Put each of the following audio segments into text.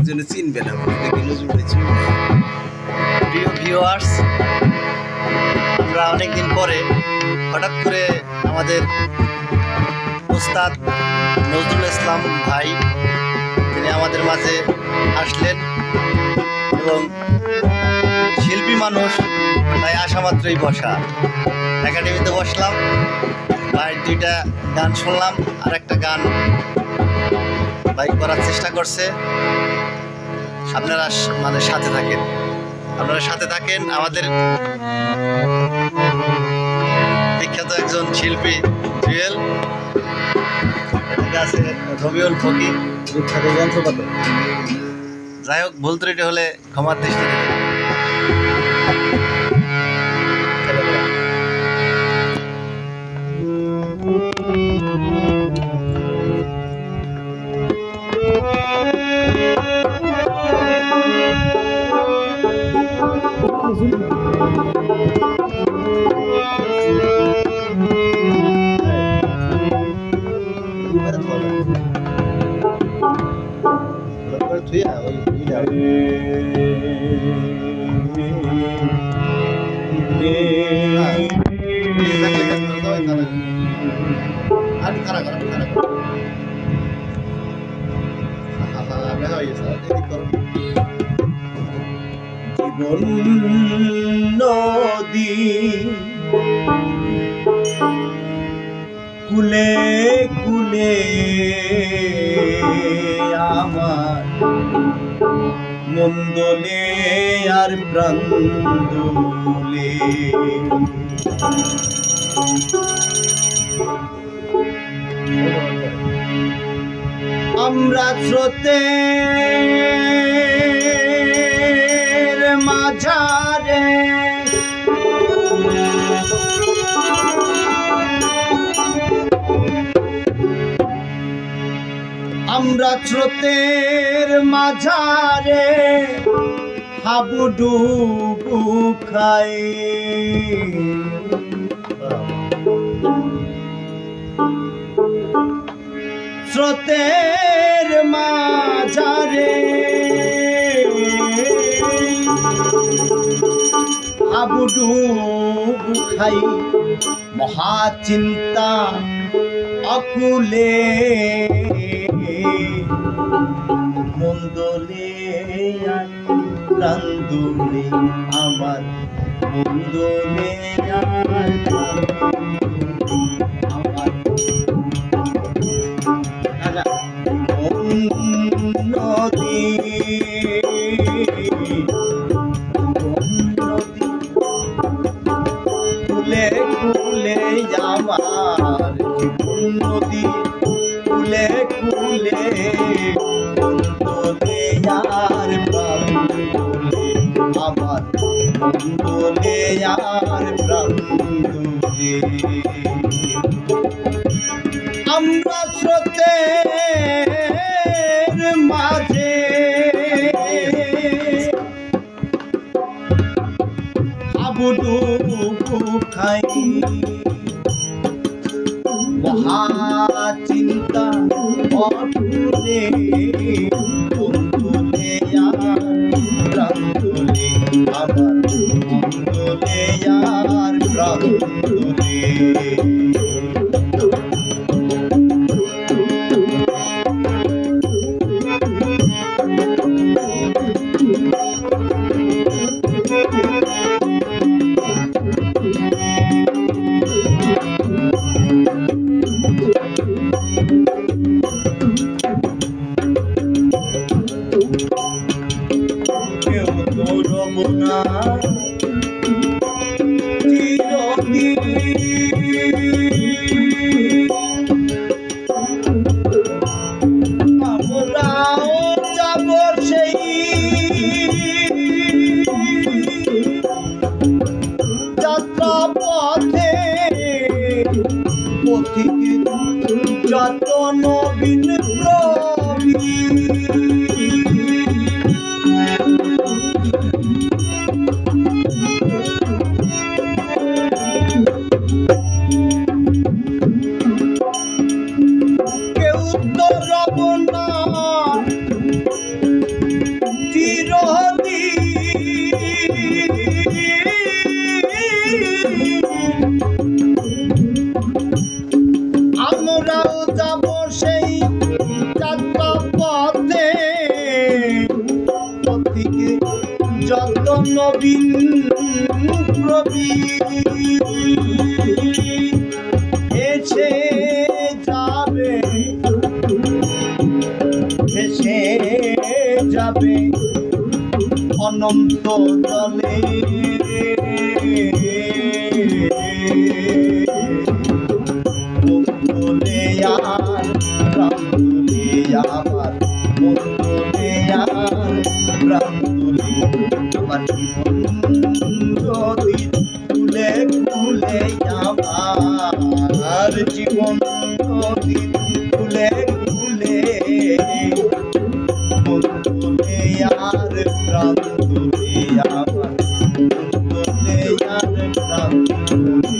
একজনে চিনবে না, দেখি নজরুল ভাই চিনবে না। প্রিয় ভিউয়ার্স, আমরা অনেকদিন পরে হঠাৎ করে আমাদের উস্তাদ নজরুল ইসলাম ভাই তিনি আমাদের মাঝে আসলেন এবং শিল্পী মানুষ তাই আসা মাত্রই বসা। একাডেমিতে বসলাম, ভাইয়ের দুইটা গান শুনলাম, আর একটা গান ভাই করার চেষ্টা করছে। আপনারা সাথে থাকেন, আমাদের বিখ্যাত একজন শিল্পী জুয়েল, আছে রবিউল ফকির, বিখ্যাত যন্ত্রপাতি। যাই হোক, ভুল ত্রুটি হলে ক্ষমার দৃষ্টিতে দেখবেন। জীবন নদী কুলে কুলে আমার মন্দলে আর প্রান্দলে, আমরা স্রোতে মাঝারে আমরা স্রোতের মাঝারে হাবুডুবু খাই, স্রোতের মাঝারে হাবুডুবু খাই, মহাচিন্তা অকুলে মন্দলে আর প্রান্দলে আমার মন্দলে আর আমার নদী কুলে কুলে আমার নদী কুলে কুলে মন্দলে আর প্রান্দলে আমার মন্দলে আর প্রান্দলে, আমরা স্রোতের মাঝে হাবুডুবু খাই, মহাচিন্তা অকুলে মন্দলে আর প্রান্দলে আমার মন্দলে আর প্রান্দলে। কেউ তো রব না চিরদিন, আমরাও যাব সেই যাত্রা পথে, পথিক যত নবীন প্রবীণ দিকে যত নবীন প্রবীণ এসে যাবে ভেসে যাবে অনন্ত জলে মঙ্গলে আর প্রান্তলে আমার মঙ্গলে আর প্রান্তলে আমার জীবন যদি খুলে খুলে আমার জীবন যদি খুলে খুলে মঙ্গলে আর প্রান্তলে আমার মঙ্গলে আর প্রান্তলে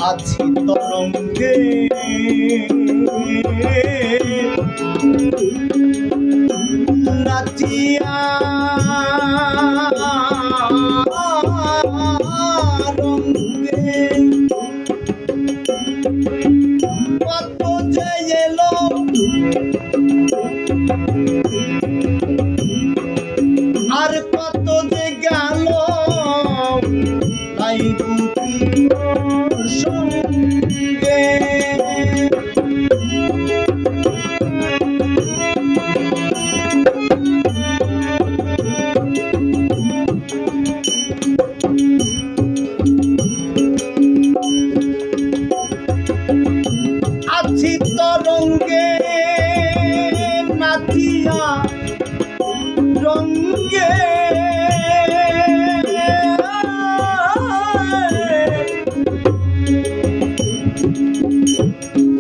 আছি তরঙ্গে নাচিয়া রঙ্গে কত যে এলো আর কত যে গেল তাই বুঝি সঙ্গে আছি তরঙ্গে নাচিয়া রঙ্গে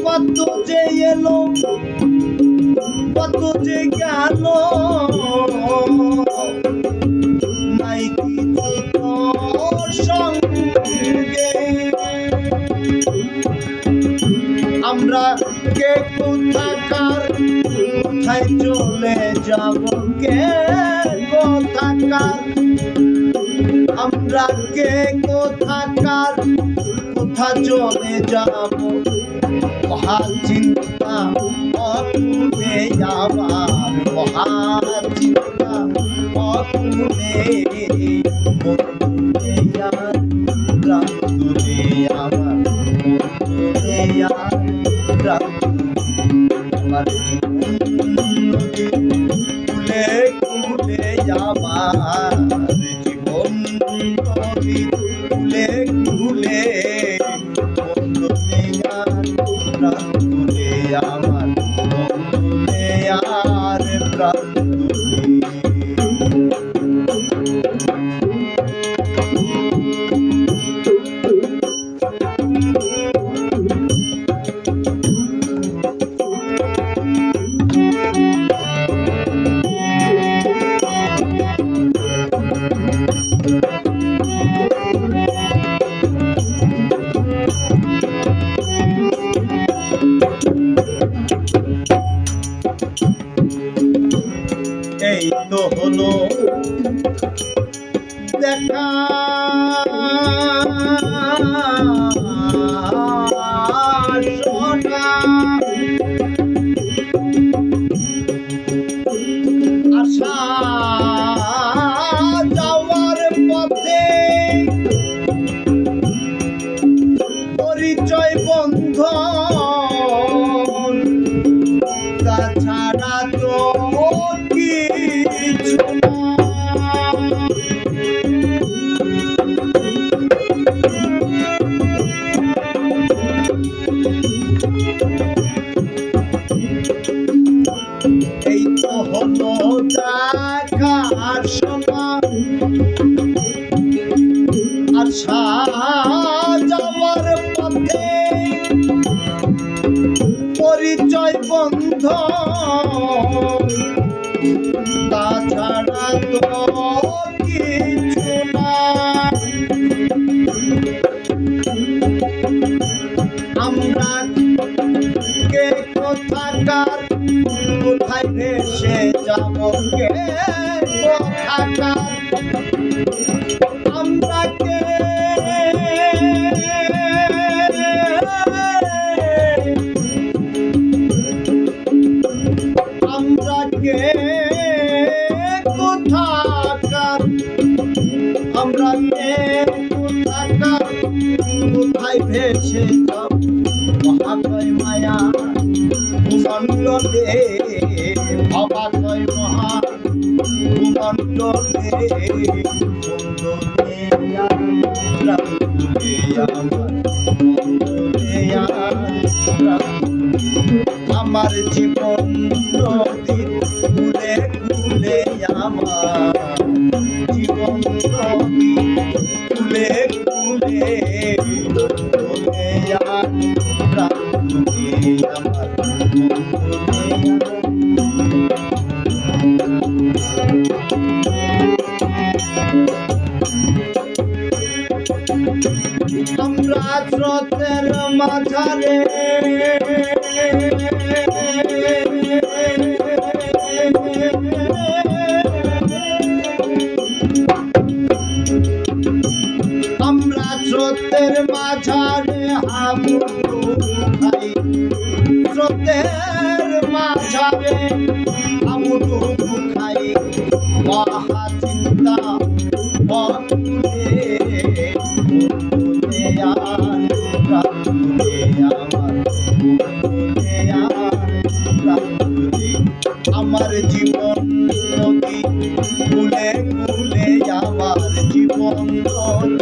কত যে এলো কত যে গেল নাই কিছু তোর সঙ্গে আমরা কে কোথাকার কোথায় চলে যাব কে কোথাকার আমরা কে কোথাকার কোথা চলে যাব মহা চিন্তা অকুলে আমার মহা চিন্তা অকুলে মন্তুলে আর প্রান্তুলে আমার মন্তুলে আর প্রান্তুলে আমার জীবন নদী কুলে কুলে আমার জীবন নদী কুলে কুলে মন্তুলে আর প্রান্তুলে আমার মন্তুলে আর প্রান্তুলে এই তো হলো দেখা শোনা আশা যাওয়ার পথে পরিচয় বন্ধন তাছাড়া তো কিছু এই তো হলো দেখার সময় আশা যাওয়ার পথে পরিচয় বন্ধন তাছাড়া তো কিছু না। আমরা কে কোথাকার, কোথায় ভেসে যাব কে কোথাকার, আমরা কে আমরা কে কোথাকার, আমরা কে কোথাকার, কোথায় ভেসে যাব মহাকয় মায়া ভূমণ্ডলে, অবাকয় মহা ভূমণ্ডলে, মণ্ডলে আমার জীবন নদী কুলে কুলে, আমার জীবন নদী কুলে কুলে, কুলে আমার আমরা স্রোতের মাঝারে আমরা স্রোতের মাঝারে হাবুডুবু খাই, স্রোতের মাঝারে হাবুডুবু খাই, মহা চিন্তা মনে আমার জীবন নদী কুলে কুলে, আমার জীবন নদী